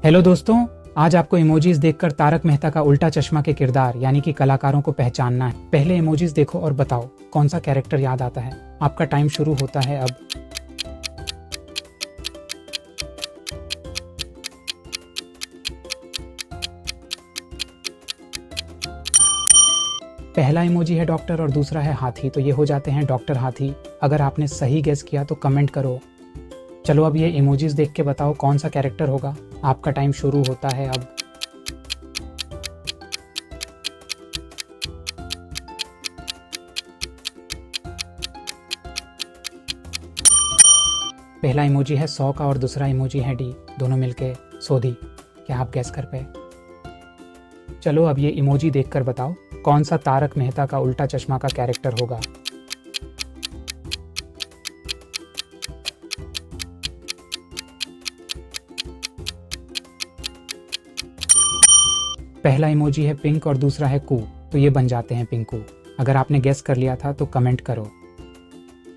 Hello दोस्तों, आज आपको इमोजीज देखकर तारक मेहता का उल्टा चश्मा के किरदार यानी कि कलाकारों को पहचानना है। पहले इमोजीज देखो और बताओ कौन सा कैरेक्टर याद आता है। आपका टाइम शुरू होता है अब। पहला इमोजी है डॉक्टर और दूसरा है हाथी, तो ये हो जाते हैं डॉक्टर हाथी। अगर आपने सही गेस किया तो कमेंट करो। चलो अब ये इमोजीज देख के बताओ कौन सा कैरेक्टर होगा। आपका टाइम शुरू होता है अब। पहला इमोजी है 100 का और दूसरा इमोजी है डी, दोनों मिलके सोधी। क्या आप गैस कर पाए? चलो अब ये इमोजी देखकर बताओ कौन सा तारक मेहता का उल्टा चश्मा का कैरेक्टर होगा। पहला इमोजी है पिंक और दूसरा है कू, तो ये बन जाते हैं पिंकू। अगर आपने गेस कर लिया था तो कमेंट करो।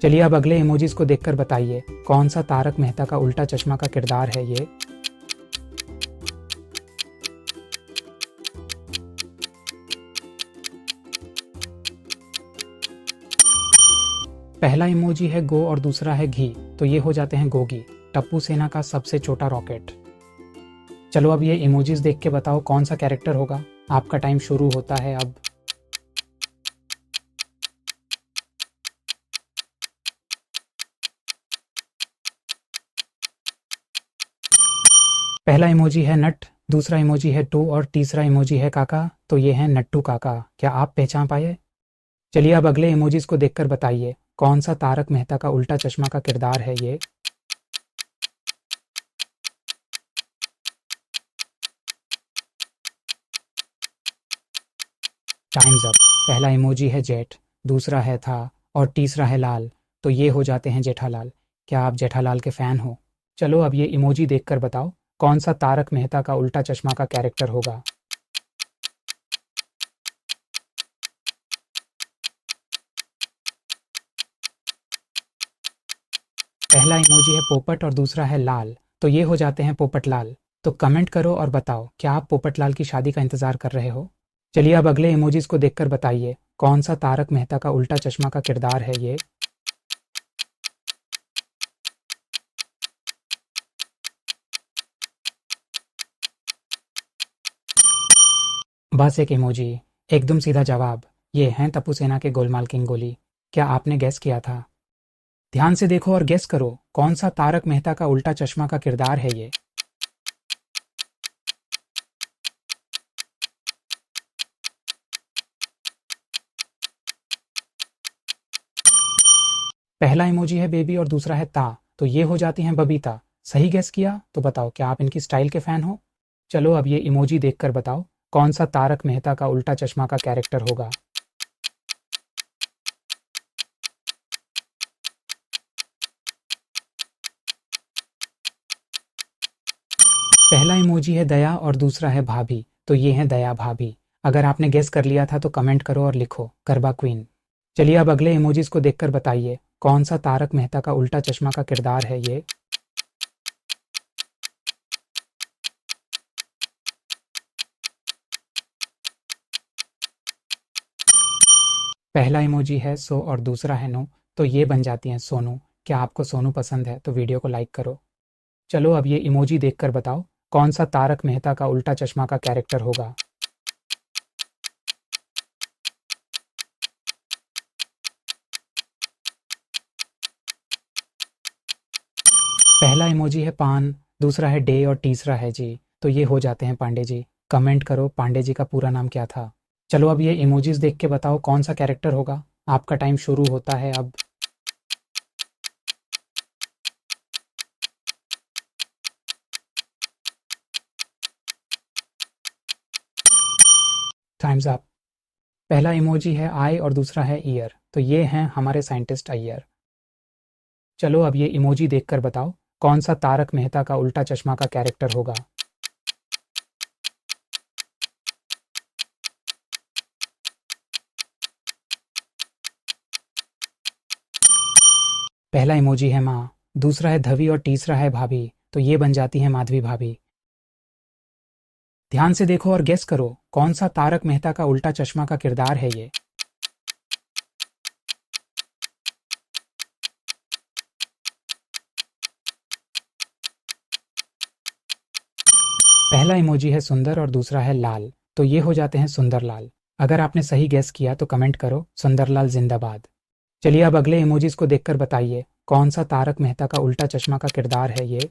चलिए अब अगले इमोजीज को देखकर बताइए कौन सा तारक मेहता का उल्टा चश्मा का किरदार है ये। पहला इमोजी है गो और दूसरा है घी, तो ये हो जाते हैं गोगी, टप्पू सेना का सबसे छोटा रॉकेट। चलो अब ये इमोजीज देख के बताओ कौन सा कैरेक्टर होगा। आपका टाइम शुरू होता है अब। पहला इमोजी है नट, दूसरा इमोजी है टू और तीसरा इमोजी है काका, तो ये है नट्टू काका। क्या आप पहचान पाए? चलिए अब अगले इमोजीज को देखकर बताइए कौन सा तारक मेहता का उल्टा चश्मा का किरदार है ये। Times up. पहला इमोजी है जेठ, दूसरा है था और तीसरा है लाल, तो ये हो जाते हैं जेठालाल। क्या आप जेठालाल के फैन हो? चलो अब ये इमोजी देखकर बताओ कौन सा तारक मेहता का उल्टा चश्मा का कैरेक्टर होगा। पहला इमोजी है पोपट और दूसरा है लाल, तो ये हो जाते हैं पोपट लाल। तो कमेंट करो और बताओ क्या आप पोपट लाल की शादी का इंतजार कर रहे हो। चलिए अब अगले इमोजीज को देखकर बताइए कौन सा तारक मेहता का उल्टा चश्मा का किरदार है ये। बस एक इमोजी, एकदम सीधा जवाब। ये हैं टप्पू सेना के गोलमाल किंग गोली। क्या आपने गैस किया था? ध्यान से देखो और गेस करो कौन सा तारक मेहता का उल्टा चश्मा का किरदार है ये। पहला इमोजी है बेबी और दूसरा है ता, तो ये हो जाती हैं बबीता। सही गेस किया तो बताओ क्या आप इनकी स्टाइल के फैन हो। चलो अब ये इमोजी देखकर बताओ कौन सा तारक मेहता का उल्टा चश्मा का कैरेक्टर होगा। पहला इमोजी है दया और दूसरा है भाभी, तो ये है दया भाभी। अगर आपने गेस कर लिया था तो कमेंट करो और लिखो गरबा क्वीन। चलिए अब अगले इमोजीज को देखकर बताइए कौन सा तारक मेहता का उल्टा चश्मा का किरदार है ये। पहला इमोजी है सो और दूसरा है नो, तो ये बन जाती हैं सोनू। क्या आपको सोनू पसंद है तो वीडियो को लाइक करो। चलो अब ये इमोजी देखकर बताओ कौन सा तारक मेहता का उल्टा चश्मा का कैरेक्टर होगा। पहला इमोजी है पान, दूसरा है डे और तीसरा है जी, तो ये हो जाते हैं पांडे जी। कमेंट करो पांडे जी का पूरा नाम क्या था। चलो अब ये इमोजीज देख के बताओ कौन सा कैरेक्टर होगा। आपका टाइम शुरू होता है अब। Times up. पहला इमोजी है आई और दूसरा है ईयर, तो ये हैं हमारे साइंटिस्ट अय्यर। चलो अब ये इमोजी देखकर बताओ कौन सा तारक मेहता का उल्टा चश्मा का कैरेक्टर होगा। पहला इमोजी है माँ, दूसरा है धवी और तीसरा है भाभी, तो ये बन जाती है माधवी भाभी। ध्यान से देखो और गेस करो कौन सा तारक मेहता का उल्टा चश्मा का किरदार है ये। पहला इमोजी है सुंदर और दूसरा है लाल, तो ये हो जाते हैं सुंदरलाल। अगर आपने सही गेस किया तो कमेंट करो सुंदरलाल जिंदाबाद। चलिए अब अगले इमोजीज को देखकर बताइए कौन सा तारक मेहता का उल्टा चश्मा का किरदार है ये।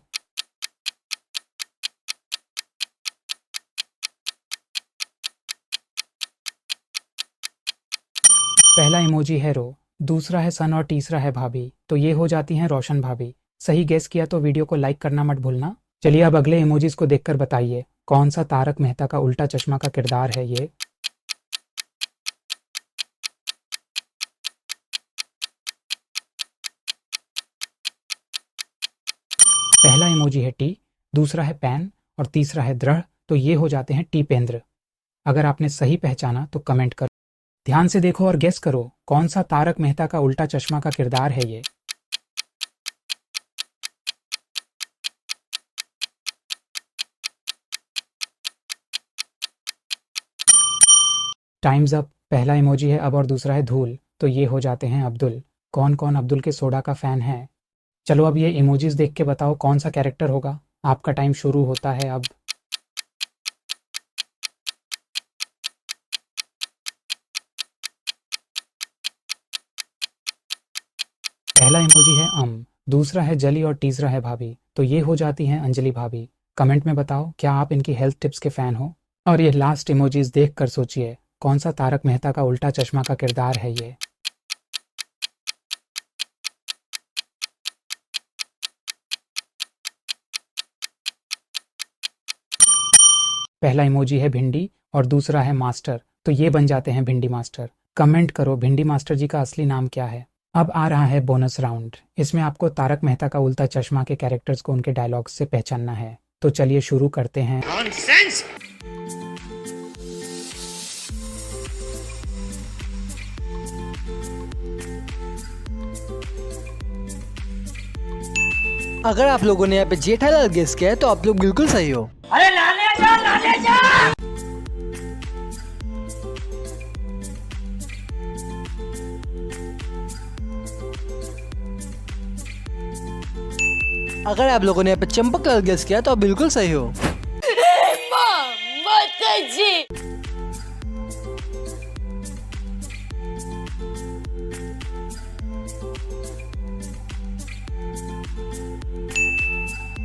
पहला इमोजी है रो, दूसरा है सन और तीसरा है भाभी, तो ये हो जाती हैं रोशन भाभी। सही गेस किया तो वीडियो को लाइक करना मत भूलना। चलिए अब अगले इमोजीज को देखकर बताइए कौन सा तारक मेहता का उल्टा चश्मा का किरदार है ये। पहला इमोजी है टी, दूसरा है पैन और तीसरा है दृढ़, तो ये हो जाते हैं टीपेंद्र। अगर आपने सही पहचाना तो कमेंट करो। ध्यान से देखो और गेस करो कौन सा तारक मेहता का उल्टा चश्मा का किरदार है ये। Times up. पहला इमोजी है अब और दूसरा है धूल, तो ये हो जाते हैं अब्दुल। कौन कौन अब्दुल के सोडा का फैन है? चलो अब ये इमोजीज देख के बताओ कौन सा कैरेक्टर होगा। आपका टाइम शुरू होता है अब। पहला इमोजी है दूसरा है जली और तीसरा है भाभी, तो ये हो जाती हैं अंजलि भाभी। कमेंट में बताओ क्या आप इनकी हेल्थ टिप्स के फैन हो। और ये लास्ट इमोजीज देख कर सोचिए कौन सा तारक मेहता का उल्टा चश्मा का किरदार है ये। पहला इमोजी है भिंडी और दूसरा है मास्टर, तो ये बन जाते हैं भिंडी मास्टर। कमेंट करो भिंडी मास्टर जी का असली नाम क्या है। अब आ रहा है बोनस राउंड। इसमें आपको तारक मेहता का उल्टा चश्मा के कैरेक्टर्स को उनके डायलॉग्स से पहचानना है। तो चलिए शुरू करते हैं। नॉनसेंस! अगर आप लोगों ने यहाँ पे जेठालाल गेस किया है तो आप लोग बिल्कुल सही हो। अरे लाले जा लाले जा। अगर आप लोगों ने यहाँ पे चंपकलाल गेस किया तो आप बिल्कुल सही हो।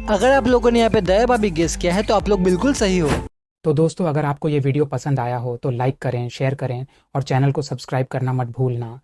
अगर आप लोगों ने यहाँ पे दया भाभी गेस किया है तो आप लोग बिल्कुल सही हो। तो दोस्तों अगर आपको ये वीडियो पसंद आया हो तो लाइक करें, शेयर करें और चैनल को सब्सक्राइब करना मत भूलना।